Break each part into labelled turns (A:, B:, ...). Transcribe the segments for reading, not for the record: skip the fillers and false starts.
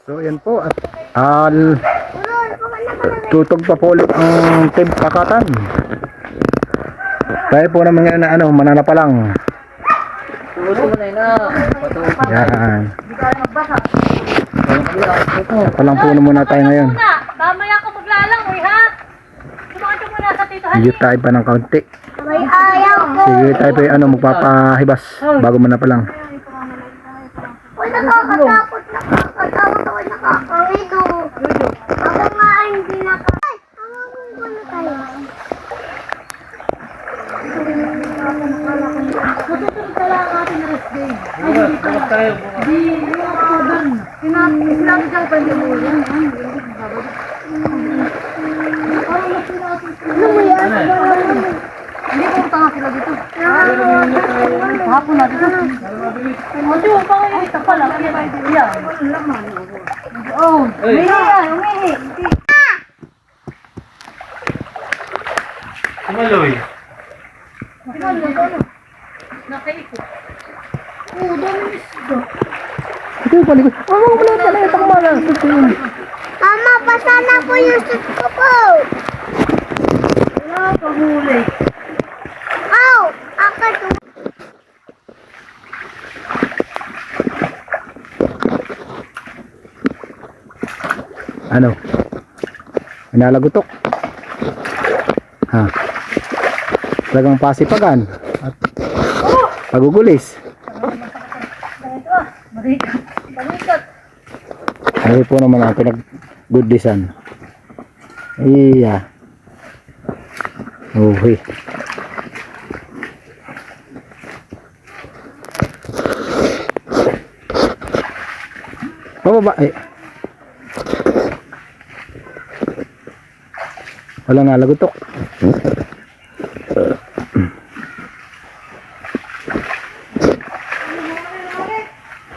A: So yan po at tutog pa po ulit ang team kakatan. Tayo po naman ngayon na manana pa lang. Yan. Palang po na muna tayo ngayon.
B: Mamaya ka maglalangoy ha. Sumakit mo muna sa tito ha.
A: Hindi tayo pa ng kaunti.
B: May ayaw ko.
A: Sige tayo pa magpapahibas bago muna pa lang.
B: Uy, nakakatakot ako nakakawito. Ako nga hindi nakakawito. Tawagin ko na tayo. Matutulog ka lang ating rest day. Ay, hindi pa tayo. Di, sinabi dyan pa hindi mo yan. Ano mo yan? Hindi ko tanga sila dito. Hapon na dito. Ate, huwag pa kayo ito pala. Yan. Oh, umihi yan, umihi.
C: Maloy.
B: Nakaikot. Oo, dami isda.
A: Ito yung palikod. Wala pala itong mga.
B: Mama, basa na po yung suit ko po. Wala, pahuli. Ow! Akat.
A: Ano? Inalagutok. Ha. Talagang pasipagan at pagugulis.
B: Ito ah, barikat. Barikat.
A: Ay po naman ang pinag-goodisan. Iya. Uy. Pababa eh. Wala nga lagutok.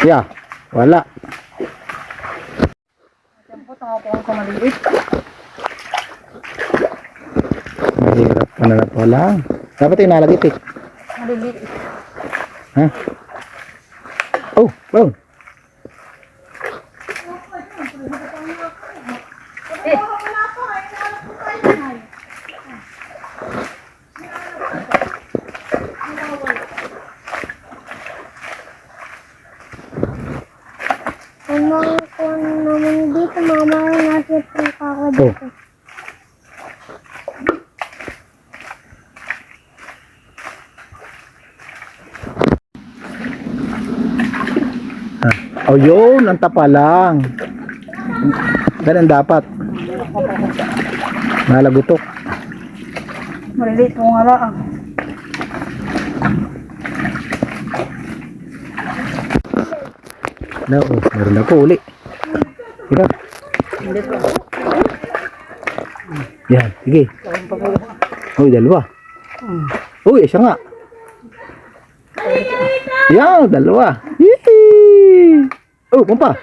A: Yeah, wala.
B: Tempo, tanga po ako maliit.
A: Mahirap pa na pala. Dapat yung nalagitik.
B: Maliliit.
A: Ha? Oh, oh.
B: Eh. Umang ko naman dito, mama, nasip ako dito.
A: Oh, yun. Ang tapa lang. Ganun dapat. Nalagutok.
B: Maliliit mo nga lang.
A: No, meron na po uli. Sige. Yan, sige. Uy, dalawa. Uy, isa nga. Yan, dalawa. Yee! Oh, pumpa.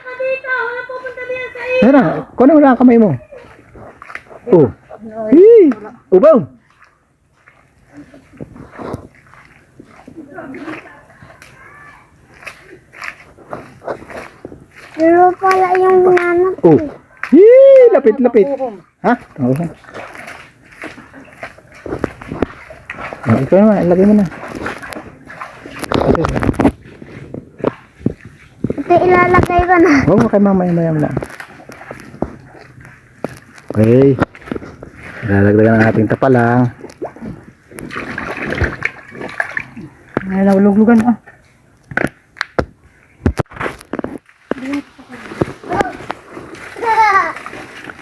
A: Tara, kunin mo lang ang kamay mo. Oh. Yee! Ubaw.
B: Pero pala yung nanap.
A: Oh. Yee! Lapit, lapit. Ha? Oo. Oh, ikaw naman, ilagay mo na.
B: Ito ilalagay ko na.
A: Oo, kay mamaya lang. Okay. Lalagdagan ng ating tapalang.
B: Ay, naluglugan ah.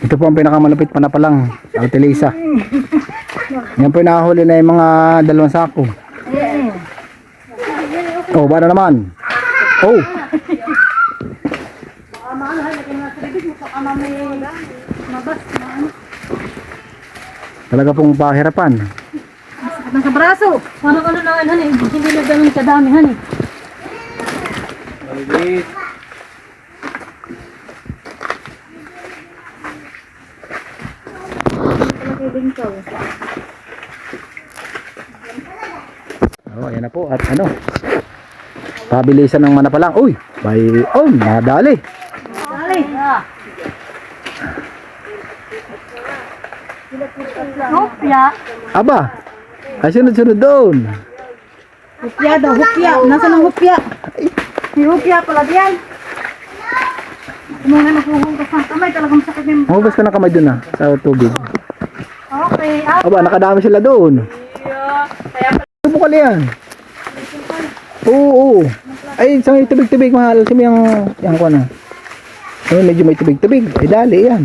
A: Ito po ang pinakamalapit pa na palang. Ate Lisa. Yan po yung nakahuli na yung mga 2 sako. Oh, ba na naman? Oh. Talaga pong pahirapan.
B: Nasa braso. Parang ano na han eh. Hindi na ganun kadami han eh.
C: Maliit.
A: Oh, ayan na po at pabilisan ng manapalang. Uy, by nadali.
B: Ali. Hupya.
A: Aba, ay sunod-sunod doon.
B: Hupya daw, hupya. Nasaan ang hupya? May hupya pala diyan. Muna maghuhugas ng kamay, talagang sakit yung...
A: Mahugas ka ng kamay doon sa tubig.
B: Okay,
A: Aba, nakadami sila doon. Subukal yan. Oo, oo. Ay, sa may tubig-tubig, mahal. Sabi yung ko na. Ay, medyo may tubig-tubig. Ay, dali yan.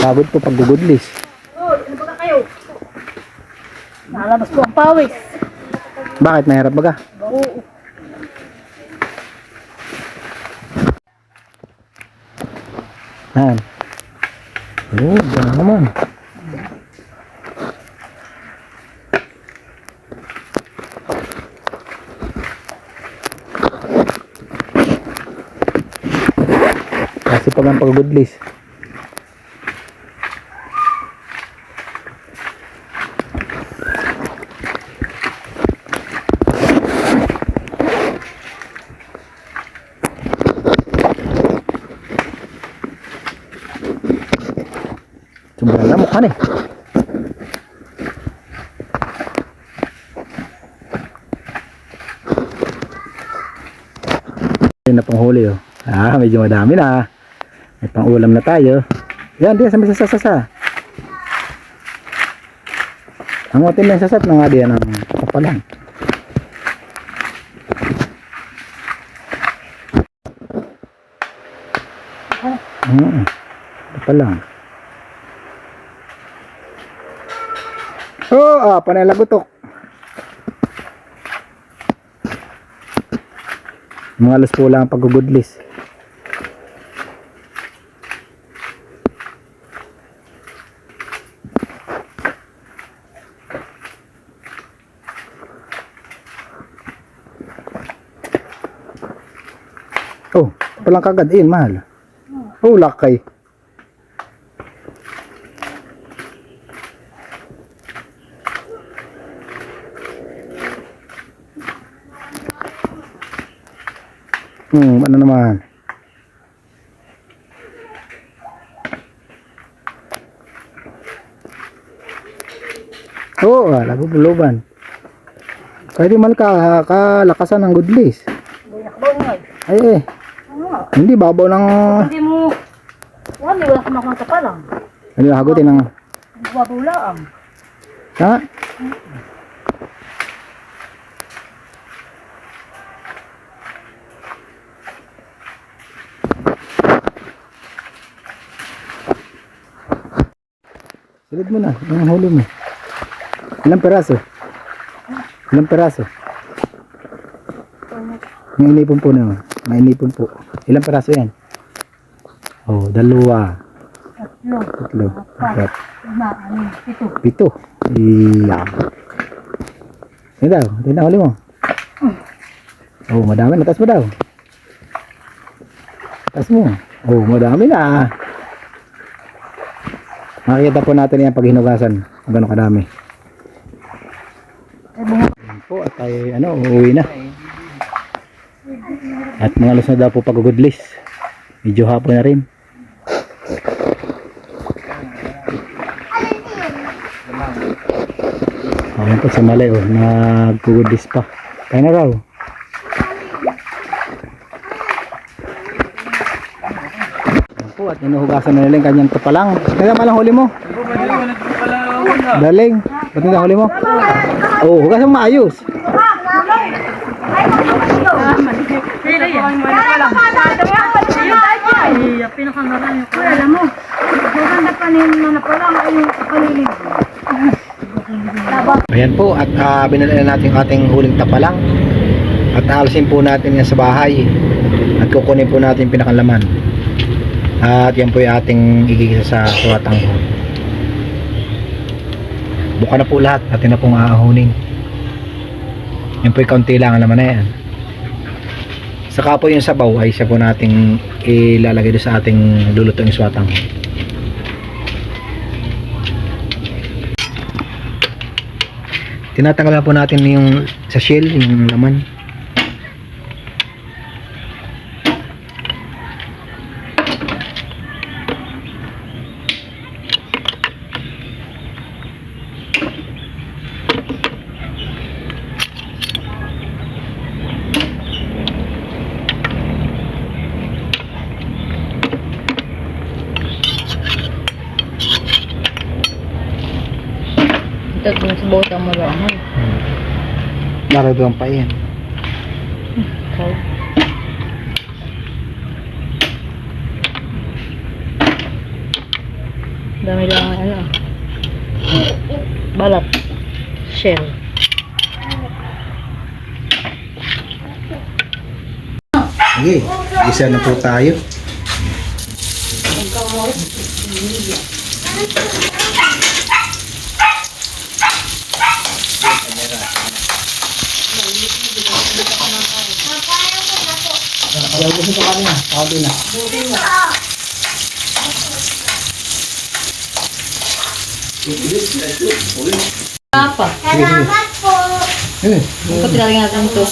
A: Pagod po pag-goodless.
B: ano ba kayo? Nalabas po ang pawis.
A: Bakit? Mahirap ba ka?
B: Oo.
A: Yan. Oo, yan naman. Kasi pag ang pag-goodless. Sobrang lamok ka eh. Yan na pang huli oh. Ah, medyo madami na. May pang ulam na tayo. Yan, diyan sa may sasasa. Ang atin lang sasat na nga diyan ang kapalan. Kapalan. Oh, panay lagutok. Mga alas po lang pag-goodless. Oh, palang kagad mahal. Oh, lakay. Ano naman? Oo, lago-puluban. Pwede man kalakasan ng goodless. Ay hindi babaw ng...
B: Hindi mo... wala ka makunta pa lang.
A: Ano hagutin ng...
B: Babaw lang.
A: Ha? Silid mo na, ang huli mo. Ilang peraso? Ilang peraso? May inipon po naman. May inipon po. Ilang peraso yan? Oh, 2.
B: Tatlo.
A: 3. 4.
B: 5. 6.
A: 7. Iya. Yan daw, ito na huli mo. Oh, madami. Natas mo daw. Natas mo. Oh, madami na. Makikita po natin yan pag hinugasan. Kung gano'ng kadami. Yan po, at tayo uuwi na. At mga alas na daw po pag-goodless. Medyo hapon na rin. Ayan po sa malay nag-goodless pa. Kaya na raw. Ayan po, at inuhugasan na nila yung kanyang tapalang. Kaya malang huli mo? Daling. Ba't nila huli mo? Oo, hugasan mo maayos.
B: Alam mo, maganda pa nila na pala ang kalilig.
A: Ayan po, at binala na natin yung ating huling tapalang. At aalisin po natin yan sa bahay. At kukunin po natin yung pinakalaman. At yan po yung ating igigisa sa suwatang. Buka na po lahat, atin na pong aahunin. Yan po yung kaunti lang ang laman na yan. Saka po yung sabaw ay siya po nating ilalagay doon sa ating lulutong swatang. Tinatanggalan po natin yung sa shell, yung laman.
B: Ito kung sa botang mo lang.
A: Maragam pa yan.
B: Okay. Dami lang ano. Balat. Shell.
A: Okay, isa na po tayo. Ayaw ko kami na, sabi na.
B: Papa.
C: Salamat po.
B: Ito tinalagyan natin ito.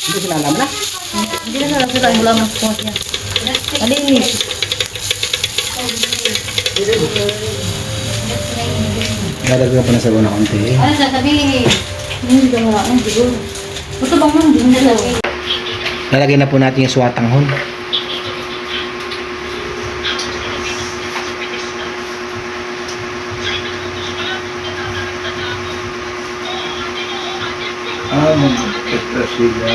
A: Hindi sinalam na.
B: Hindi na lang sila yung lamang sa niya. Malinis.
A: Lalagyan pa na sa na konti.
B: Ano sasabihin? Hindi ka marami siguro. Gusto bang man? Hindi na lang.
A: Lalagyan na po natin yung swatanghon.
D: Magkita sila.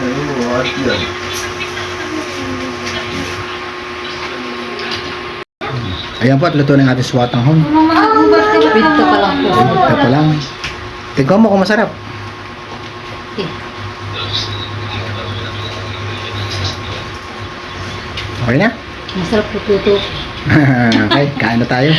D: Ano, at yan.
A: Ayan po at luto ng ating swatanghon.
B: Pito pa lang po.
A: Ito pa lang. Tignan mo kung masarap. Okay na?
B: Masarap po tuto.
A: Okay, kain na tayo.